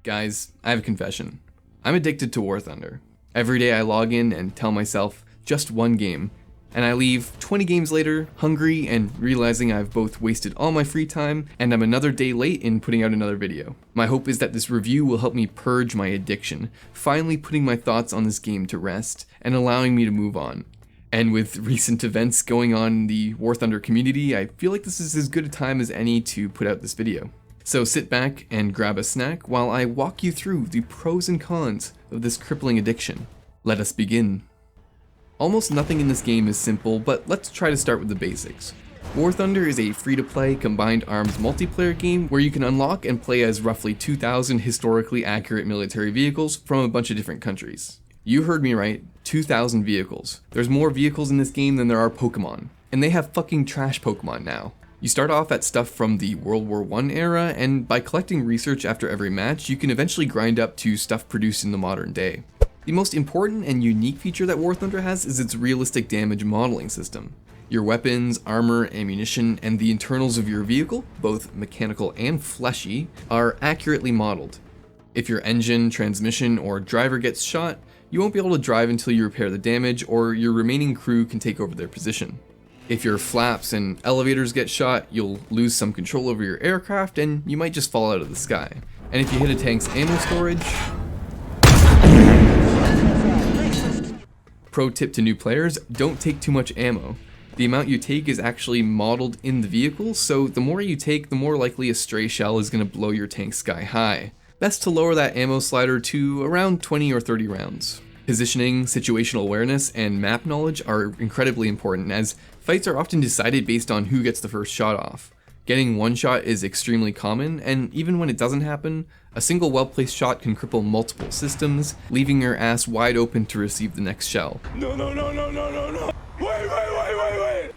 Guys, I have a confession. I'm addicted to War Thunder. Every day I log in and tell myself, just one game, and I leave 20 games later, hungry and realizing I've both wasted all my free time and I'm another day late in putting out another video. My hope is that this review will help me purge my addiction, finally putting my thoughts on this game to rest and allowing me to move on. And with recent events going on in the War Thunder community, I feel like this is as good a time as any to put out this video. So sit back and grab a snack while I walk you through the pros and cons of this crippling addiction. Let us begin. Almost nothing in this game is simple, but let's try to start with the basics. War Thunder is a free-to-play combined arms multiplayer game where you can unlock and play as roughly 2,000 historically accurate military vehicles from a bunch of different countries. You heard me right, 2,000 vehicles. There's more vehicles in this game than there are Pokemon, and they have fucking trash Pokemon now. You start off at stuff from the World War I era, and by collecting research after every match, you can eventually grind up to stuff produced in the modern day. The most important and unique feature that War Thunder has is its realistic damage modeling system. Your weapons, armor, ammunition, and the internals of your vehicle, both mechanical and fleshy, are accurately modeled. If your engine, transmission, or driver gets shot, you won't be able to drive until you repair the damage, or your remaining crew can take over their position. If your flaps and elevators get shot, you'll lose some control over your aircraft and you might just fall out of the sky. And if you hit a tank's ammo storage... Pro tip to new players, don't take too much ammo. The amount you take is actually modeled in the vehicle, so the more you take, the more likely a stray shell is going to blow your tank sky high. Best to lower that ammo slider to around 20 or 30 rounds. Positioning, situational awareness, and map knowledge are incredibly important, as fights are often decided based on who gets the first shot off. Getting one shot is extremely common, and even when it doesn't happen, a single well-placed shot can cripple multiple systems, leaving your ass wide open to receive the next shell. No. Wait.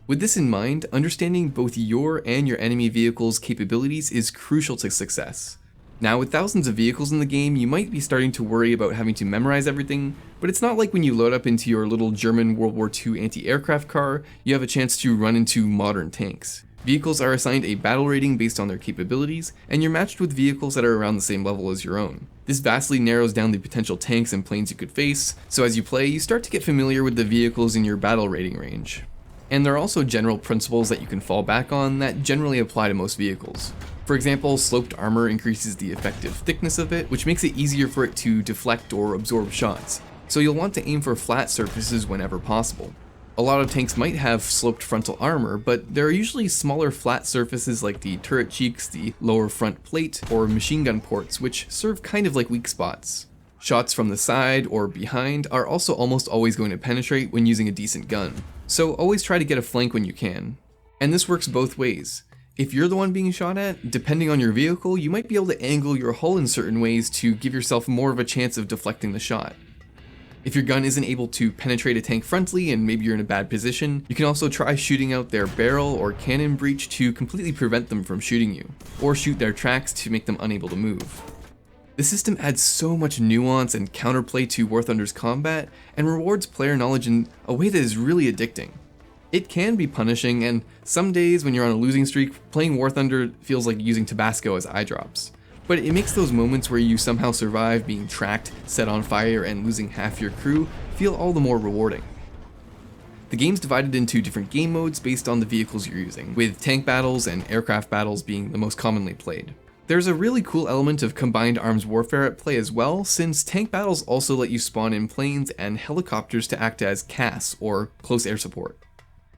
With this in mind, understanding both your and your enemy vehicle's capabilities is crucial to success. Now, with thousands of vehicles in the game, you might be starting to worry about having to memorize everything, but it's not like when you load up into your little German World War II anti-aircraft car, you have a chance to run into modern tanks. Vehicles are assigned a battle rating based on their capabilities, and you're matched with vehicles that are around the same level as your own. This vastly narrows down the potential tanks and planes you could face, so as you play, you start to get familiar with the vehicles in your battle rating range. And there are also general principles that you can fall back on that generally apply to most vehicles. For example, sloped armor increases the effective thickness of it, which makes it easier for it to deflect or absorb shots, so you'll want to aim for flat surfaces whenever possible. A lot of tanks might have sloped frontal armor, but there are usually smaller flat surfaces like the turret cheeks, the lower front plate, or machine gun ports, which serve kind of like weak spots. Shots from the side or behind are also almost always going to penetrate when using a decent gun, so always try to get a flank when you can. And this works both ways. If you're the one being shot at, depending on your vehicle, you might be able to angle your hull in certain ways to give yourself more of a chance of deflecting the shot. If your gun isn't able to penetrate a tank frontally and maybe you're in a bad position, you can also try shooting out their barrel or cannon breech to completely prevent them from shooting you, or shoot their tracks to make them unable to move. The system adds so much nuance and counterplay to War Thunder's combat, and rewards player knowledge in a way that is really addicting. It can be punishing, and some days when you're on a losing streak, playing War Thunder feels like using Tabasco as eye drops. But it makes those moments where you somehow survive being tracked, set on fire, and losing half your crew feel all the more rewarding. The game's divided into different game modes based on the vehicles you're using, with tank battles and aircraft battles being the most commonly played. There's a really cool element of combined arms warfare at play as well, since tank battles also let you spawn in planes and helicopters to act as CAS, or close air support.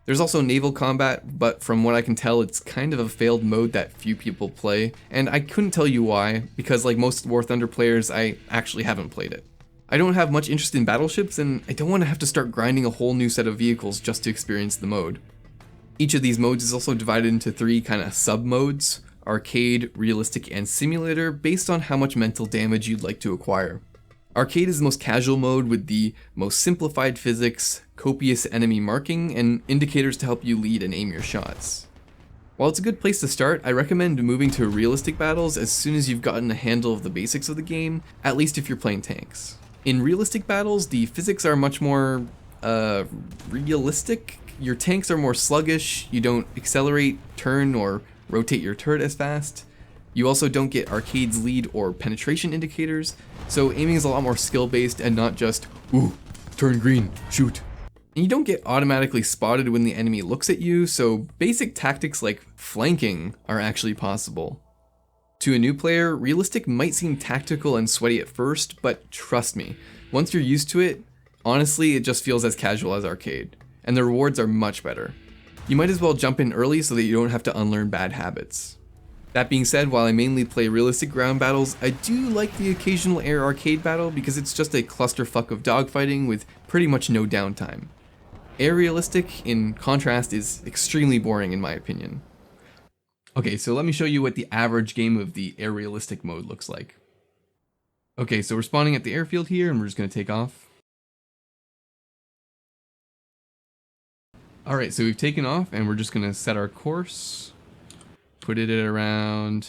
There's also naval combat, but from what I can tell, it's kind of a failed mode that few people play, and I couldn't tell you why, because like most War Thunder players, I actually haven't played it. I don't have much interest in battleships, and I don't want to have to start grinding a whole new set of vehicles just to experience the mode. Each of these modes is also divided into three kind of sub-modes: arcade, realistic, and simulator, based on how much mental damage you'd like to acquire. Arcade is the most casual mode with the most simplified physics, copious enemy marking, and indicators to help you lead and aim your shots. While it's a good place to start, I recommend moving to realistic battles as soon as you've gotten a handle of the basics of the game, at least if you're playing tanks. In realistic battles, the physics are much more realistic. Your tanks are more sluggish, you don't accelerate, turn, or rotate your turret as fast. You also don't get arcade's lead or penetration indicators, so aiming is a lot more skill-based and not just, ooh, turn green, shoot. And you don't get automatically spotted when the enemy looks at you, so basic tactics like flanking are actually possible. To a new player, realistic might seem tactical and sweaty at first, but trust me, once you're used to it, honestly, it just feels as casual as arcade, and the rewards are much better. You might as well jump in early so that you don't have to unlearn bad habits. That being said, while I mainly play realistic ground battles, I do like the occasional air arcade battle because it's just a clusterfuck of dogfighting with pretty much no downtime. Air realistic, in contrast, is extremely boring in my opinion. Okay, so let me show you what the average game of the air realistic mode looks like. Okay, so we're spawning at the airfield here and we're just going to take off. Alright, so we've taken off and we're just going to set our course. Put it at around,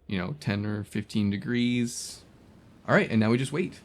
10 or 15 degrees. Alright, and now we just wait.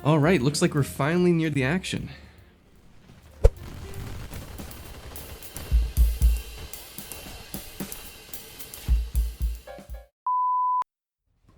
Alright, looks like we're finally near the action.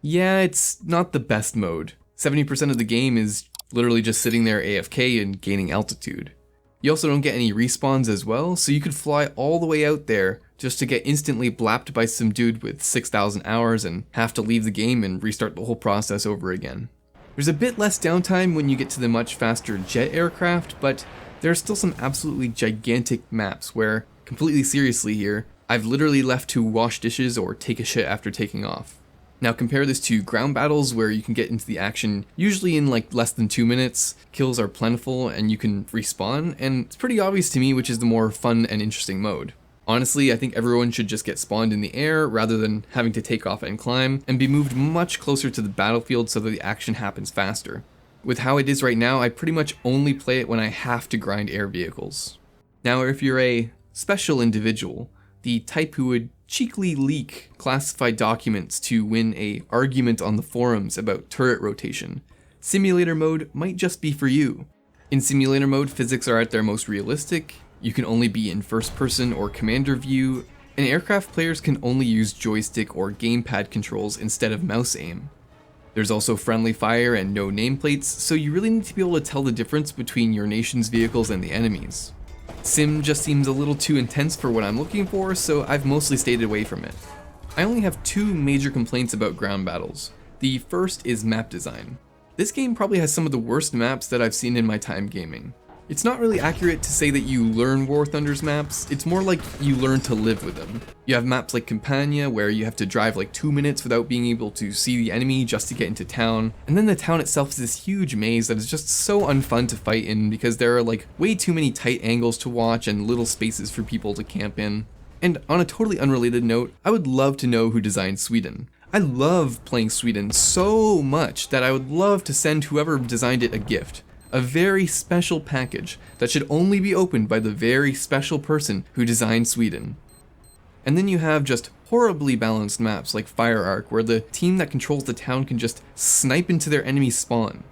Yeah, it's not the best mode. 70% of the game is literally just sitting there AFK and gaining altitude. You also don't get any respawns as well, so you could fly all the way out there just to get instantly blapped by some dude with 6,000 hours and have to leave the game and restart the whole process over again. There's a bit less downtime when you get to the much faster jet aircraft, but there are still some absolutely gigantic maps where, completely seriously here, I've literally left to wash dishes or take a shit after taking off. Now compare this to ground battles where you can get into the action usually in like less than 2 minutes, kills are plentiful and you can respawn, and it's pretty obvious to me which is the more fun and interesting mode. Honestly, I think everyone should just get spawned in the air rather than having to take off and climb, and be moved much closer to the battlefield so that the action happens faster. With how it is right now, I pretty much only play it when I have to grind air vehicles. Now if you're a special individual, the type who would cheekily leak classified documents to win an argument on the forums about turret rotation, simulator mode might just be for you. In simulator mode, physics are at their most realistic, you can only be in first person or commander view, and aircraft players can only use joystick or gamepad controls instead of mouse aim. There's also friendly fire and no nameplates, so you really need to be able to tell the difference between your nation's vehicles and the enemies. Sim just seems a little too intense for what I'm looking for, so I've mostly stayed away from it. I only have two major complaints about ground battles. The first is map design. This game probably has some of the worst maps that I've seen in my time gaming. It's not really accurate to say that you learn War Thunder's maps, it's more like you learn to live with them. You have maps like Campania where you have to drive like 2 minutes without being able to see the enemy just to get into town, and then the town itself is this huge maze that is just so unfun to fight in because there are like way too many tight angles to watch and little spaces for people to camp in. And on a totally unrelated note, I would love to know who designed Sweden. I love playing Sweden so much that I would love to send whoever designed it a gift. A very special package that should only be opened by the very special person who designed Sweden. And then you have just horribly balanced maps like Fire Arc, where the team that controls the town can just snipe into their enemy spawn.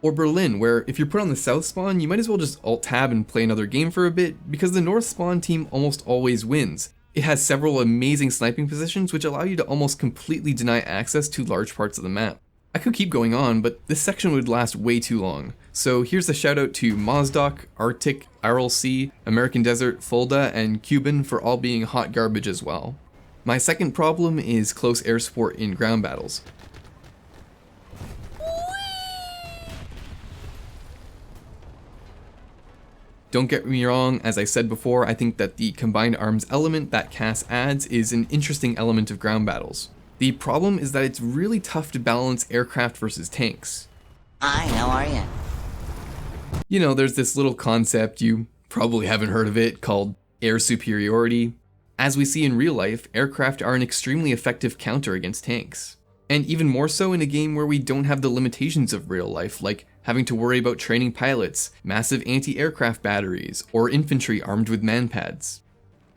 Or Berlin, where if you're put on the south spawn, you might as well just alt-tab and play another game for a bit, because the north spawn team almost always wins. It has several amazing sniping positions which allow you to almost completely deny access to large parts of the map. I could keep going on, but this section would last way too long. So here's a shout out to Mozdok, Arctic, RLC, American Desert, Fulda, and Cuban for all being hot garbage as well. My second problem is close air support in ground battles. Don't get me wrong, as I said before, I think that the combined arms element that CAS adds is an interesting element of ground battles. The problem is that it's really tough to balance aircraft versus tanks. Hi, how are you? You know, there's this little concept, you probably haven't heard of it, called air superiority. As we see in real life, aircraft are an extremely effective counter against tanks. And even more so in a game where we don't have the limitations of real life, like having to worry about training pilots, massive anti-aircraft batteries, or infantry armed with manpads.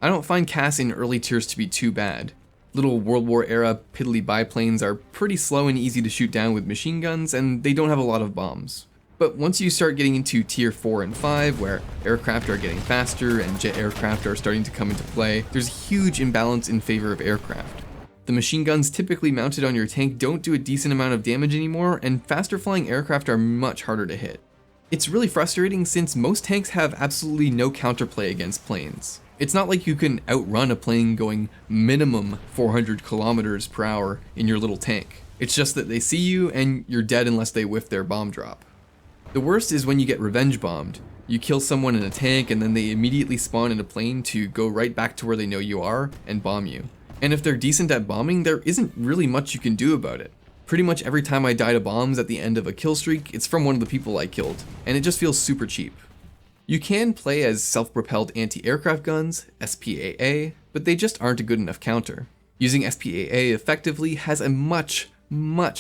I don't find CAS in early tiers to be too bad. Little World War era piddly biplanes are pretty slow and easy to shoot down with machine guns, and they don't have a lot of bombs. But once you start getting into tier 4 and 5, where aircraft are getting faster and jet aircraft are starting to come into play, there's a huge imbalance in favor of aircraft. The machine guns typically mounted on your tank don't do a decent amount of damage anymore, and faster flying aircraft are much harder to hit. It's really frustrating since most tanks have absolutely no counterplay against planes. It's not like you can outrun a plane going minimum 400 kilometers per hour in your little tank. It's just that they see you and you're dead unless they whiff their bomb drop. The worst is when you get revenge bombed. You kill someone in a tank and then they immediately spawn in a plane to go right back to where they know you are and bomb you. And if they're decent at bombing, there isn't really much you can do about it. Pretty much every time I die to bombs at the end of a kill streak, it's from one of the people I killed, and it just feels super cheap. You can play as self-propelled anti-aircraft guns, SPAA, but they just aren't a good enough counter. Using SPAA effectively has a much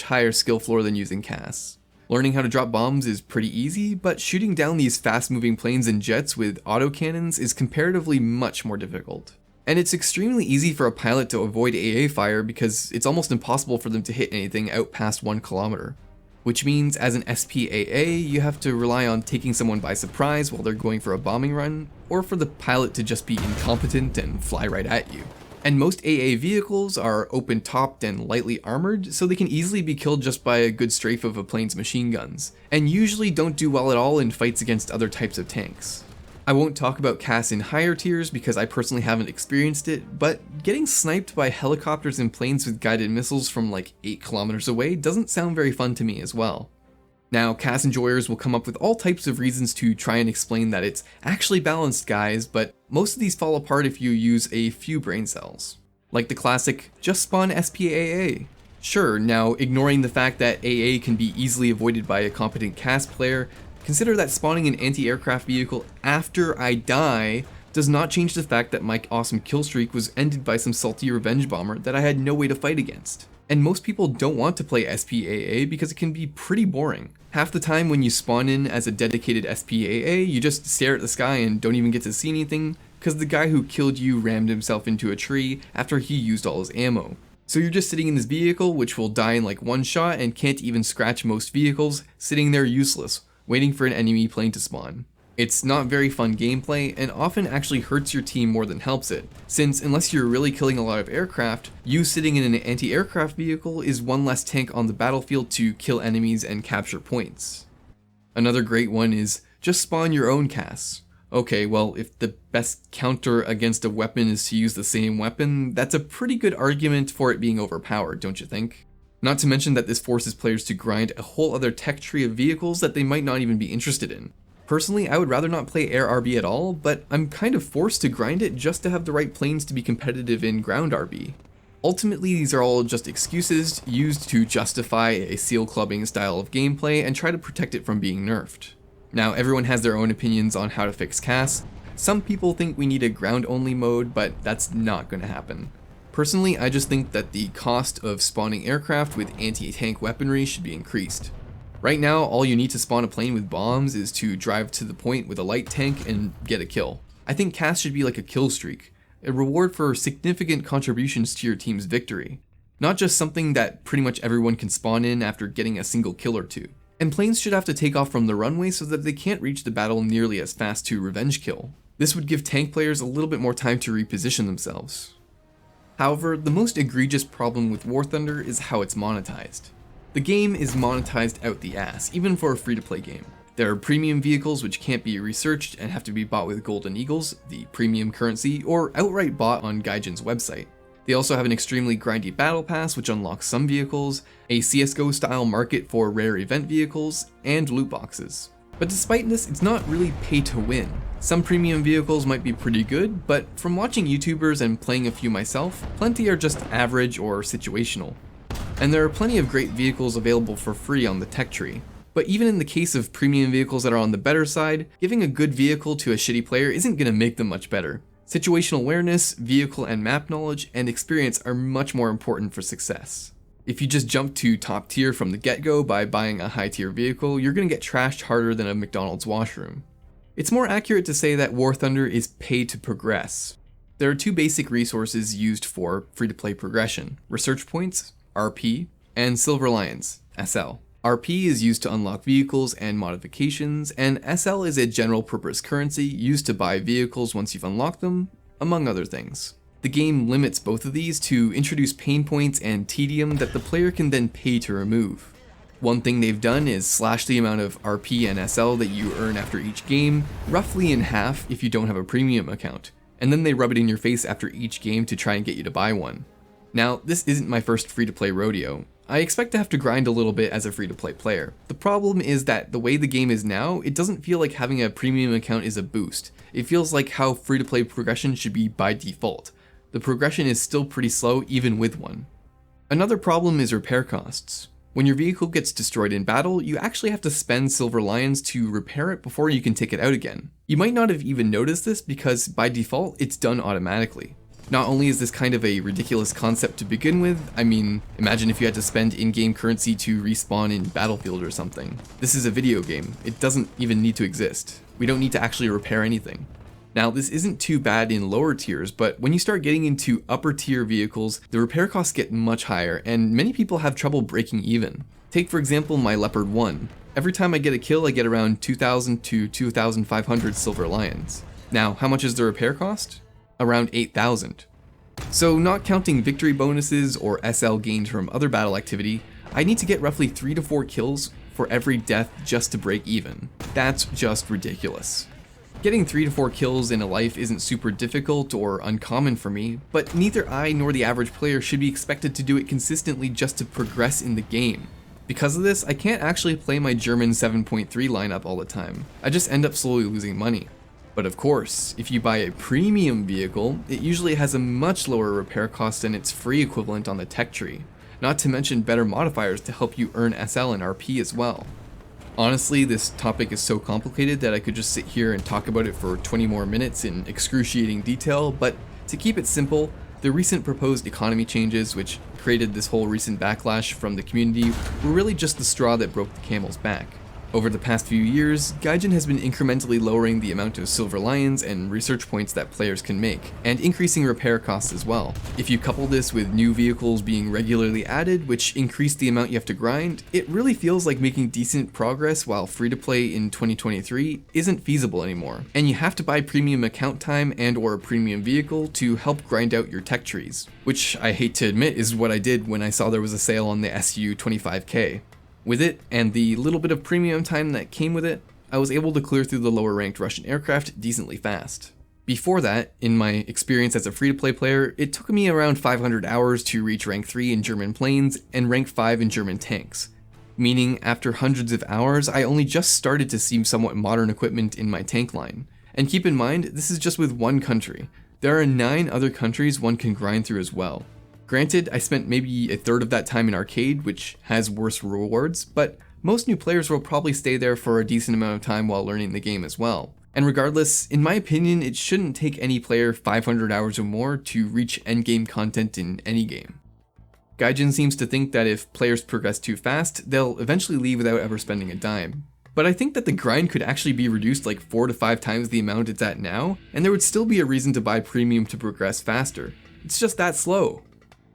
higher skill floor than using CAS. Learning how to drop bombs is pretty easy, but shooting down these fast-moving planes and jets with autocannons is comparatively much more difficult. And it's extremely easy for a pilot to avoid AA fire because it's almost impossible for them to hit anything out past 1 kilometer. Which means as an SPAA, you have to rely on taking someone by surprise while they're going for a bombing run, or for the pilot to just be incompetent and fly right at you. And most AA vehicles are open-topped and lightly armored, so they can easily be killed just by a good strafe of a plane's machine guns, and usually don't do well at all in fights against other types of tanks. I won't talk about CAS in higher tiers because I personally haven't experienced it, but getting sniped by helicopters and planes with guided missiles from like 8 kilometers away doesn't sound very fun to me as well. Now, CAS enjoyers will come up with all types of reasons to try and explain that it's actually balanced, guys, but most of these fall apart if you use a few brain cells. Like the classic, just spawn SPAA. Sure, now ignoring the fact that AA can be easily avoided by a competent CAS player, consider that spawning an anti-aircraft vehicle after I die does not change the fact that my awesome kill streak was ended by some salty revenge bomber that I had no way to fight against. And most people don't want to play SPAA because it can be pretty boring. Half the time when you spawn in as a dedicated SPAA, you just stare at the sky and don't even get to see anything because the guy who killed you rammed himself into a tree after he used all his ammo. So you're just sitting in this vehicle which will die in like one shot and can't even scratch most vehicles, sitting there useless, waiting for an enemy plane to spawn. It's not very fun gameplay and often actually hurts your team more than helps it, since unless you're really killing a lot of aircraft, you sitting in an anti-aircraft vehicle is one less tank on the battlefield to kill enemies and capture points. Another great one is just spawn your own CAS. Okay, well, if the best counter against a weapon is to use the same weapon, that's a pretty good argument for it being overpowered, don't you think? Not to mention that this forces players to grind a whole other tech tree of vehicles that they might not even be interested in. Personally, I would rather not play Air RB at all, but I'm kind of forced to grind it just to have the right planes to be competitive in ground RB. Ultimately, these are all just excuses used to justify a seal clubbing style of gameplay and try to protect it from being nerfed. Now, everyone has their own opinions on how to fix CAS. Some people think we need a ground-only mode, but that's not going to happen. Personally, I just think that the cost of spawning aircraft with anti-tank weaponry should be increased. Right now, all you need to spawn a plane with bombs is to drive to the point with a light tank and get a kill. I think CAS should be like a kill streak, a reward for significant contributions to your team's victory. Not just something that pretty much everyone can spawn in after getting a single kill or two. And planes should have to take off from the runway so that they can't reach the battle nearly as fast to revenge kill. This would give tank players a little bit more time to reposition themselves. However, the most egregious problem with War Thunder is how it's monetized. The game is monetized out the ass, even for a free-to-play game. There are premium vehicles which can't be researched and have to be bought with Golden Eagles, the premium currency, or outright bought on Gaijin's website. They also have an extremely grindy battle pass which unlocks some vehicles, a CSGO style market for rare event vehicles, and loot boxes. But despite this, it's not really pay to win. Some premium vehicles might be pretty good, but from watching YouTubers and playing a few myself, plenty are just average or situational. And there are plenty of great vehicles available for free on the tech tree. But even in the case of premium vehicles that are on the better side, giving a good vehicle to a shitty player isn't going to make them much better. Situational awareness, vehicle and map knowledge, and experience are much more important for success. If you just jump to top tier from the get-go by buying a high tier vehicle, you're going to get trashed harder than a McDonald's washroom. It's more accurate to say that War Thunder is pay to progress. There are two basic resources used for free-to-play progression: research points, RP, and Silver Lions, SL. RP is used to unlock vehicles and modifications, and SL is a general purpose currency used to buy vehicles once you've unlocked them, among other things. The game limits both of these to introduce pain points and tedium that the player can then pay to remove. One thing they've done is slash the amount of RP and SL that you earn after each game, roughly in half if you don't have a premium account, and then they rub it in your face after each game to try and get you to buy one. Now, this isn't my first free-to-play rodeo. I expect to have to grind a little bit as a free-to-play player. The problem is that the way the game is now, it doesn't feel like having a premium account is a boost. It feels like how free-to-play progression should be by default. The progression is still pretty slow even with one. Another problem is repair costs. When your vehicle gets destroyed in battle, you actually have to spend Silver Lions to repair it before you can take it out again. You might not have even noticed this because by default, it's done automatically. Not only is this kind of a ridiculous concept to begin with, I mean, imagine if you had to spend in-game currency to respawn in Battlefield or something. This is a video game. It doesn't even need to exist. We don't need to actually repair anything. Now, this isn't too bad in lower tiers, but when you start getting into upper tier vehicles, the repair costs get much higher, and many people have trouble breaking even. Take for example my Leopard 1. Every time I get a kill, I get around 2,000 to 2,500 Silver Lions. Now, how much is the repair cost? Around 8,000. So not counting victory bonuses or SL gained from other battle activity, I need to get roughly 3 to 4 kills for every death just to break even. That's just ridiculous. Getting 3 to 4 kills in a life isn't super difficult or uncommon for me, but neither I nor the average player should be expected to do it consistently just to progress in the game. Because of this, I can't actually play my German 7.3 lineup all the time. I just end up slowly losing money. But of course, if you buy a premium vehicle, it usually has a much lower repair cost than its free equivalent on the tech tree, not to mention better modifiers to help you earn SL and RP as well. Honestly, this topic is so complicated that I could just sit here and talk about it for 20 more minutes in excruciating detail, but to keep it simple, the recent proposed economy changes, which created this whole recent backlash from the community, were really just the straw that broke the camel's back. Over the past few years, Gaijin has been incrementally lowering the amount of Silver Lions and research points that players can make, and increasing repair costs as well. If you couple this with new vehicles being regularly added, which increase the amount you have to grind, it really feels like making decent progress while free-to-play in 2023 isn't feasible anymore, and you have to buy premium account time and or a premium vehicle to help grind out your tech trees, which I hate to admit is what I did when I saw there was a sale on the SU 25K. With it, and the little bit of premium time that came with it, I was able to clear through the lower ranked Russian aircraft decently fast. Before that, in my experience as a free-to-play player, it took me around 500 hours to reach rank 3 in German planes and rank 5 in German tanks. Meaning, after hundreds of hours, I only just started to see somewhat modern equipment in my tank line. And keep in mind, this is just with one country. There are 9 other countries one can grind through as well. Granted, I spent maybe a third of that time in arcade, which has worse rewards, but most new players will probably stay there for a decent amount of time while learning the game as well. And regardless, in my opinion, it shouldn't take any player 500 hours or more to reach endgame content in any game. Gaijin seems to think that if players progress too fast, they'll eventually leave without ever spending a dime. But I think that the grind could actually be reduced like 4 to 5 times the amount it's at now, and there would still be a reason to buy premium to progress faster. It's just that slow.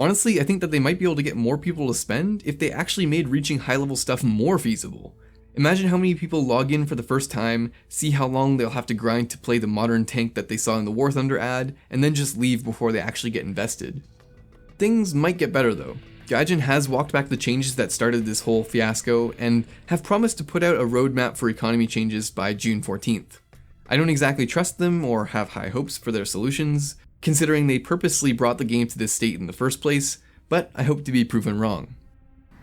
Honestly, I think that they might be able to get more people to spend if they actually made reaching high-level stuff more feasible. Imagine how many people log in for the first time, see how long they'll have to grind to play the modern tank that they saw in the War Thunder ad, and then just leave before they actually get invested. Things might get better though. Gaijin has walked back the changes that started this whole fiasco, and have promised to put out a roadmap for economy changes by June 14th. I don't exactly trust them or have high hopes for their solutions, considering they purposely brought the game to this state in the first place, but I hope to be proven wrong.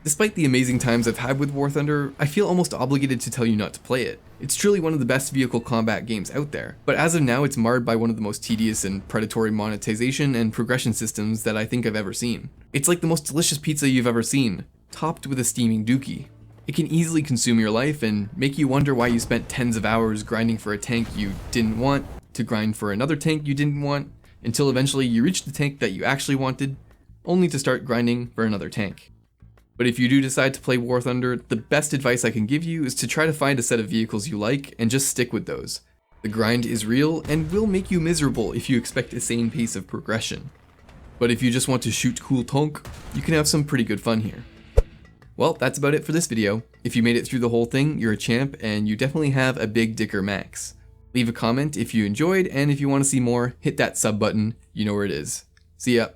Despite the amazing times I've had with War Thunder, I feel almost obligated to tell you not to play it. It's truly one of the best vehicle combat games out there, but as of now it's marred by one of the most tedious and predatory monetization and progression systems that I think I've ever seen. It's like the most delicious pizza you've ever seen, topped with a steaming dookie. It can easily consume your life and make you wonder why you spent tens of hours grinding for a tank you didn't want, to grind for another tank you didn't want, until eventually you reach the tank that you actually wanted, only to start grinding for another tank. But if you do decide to play War Thunder, the best advice I can give you is to try to find a set of vehicles you like and just stick with those. The grind is real and will make you miserable if you expect a sane pace of progression. But if you just want to shoot cool tonk, you can have some pretty good fun here. Well, that's about it for this video. If you made it through the whole thing, you're a champ and you definitely have a big dicker max. Leave a comment if you enjoyed, and if you want to see more, hit that sub button, you know where it is. See ya.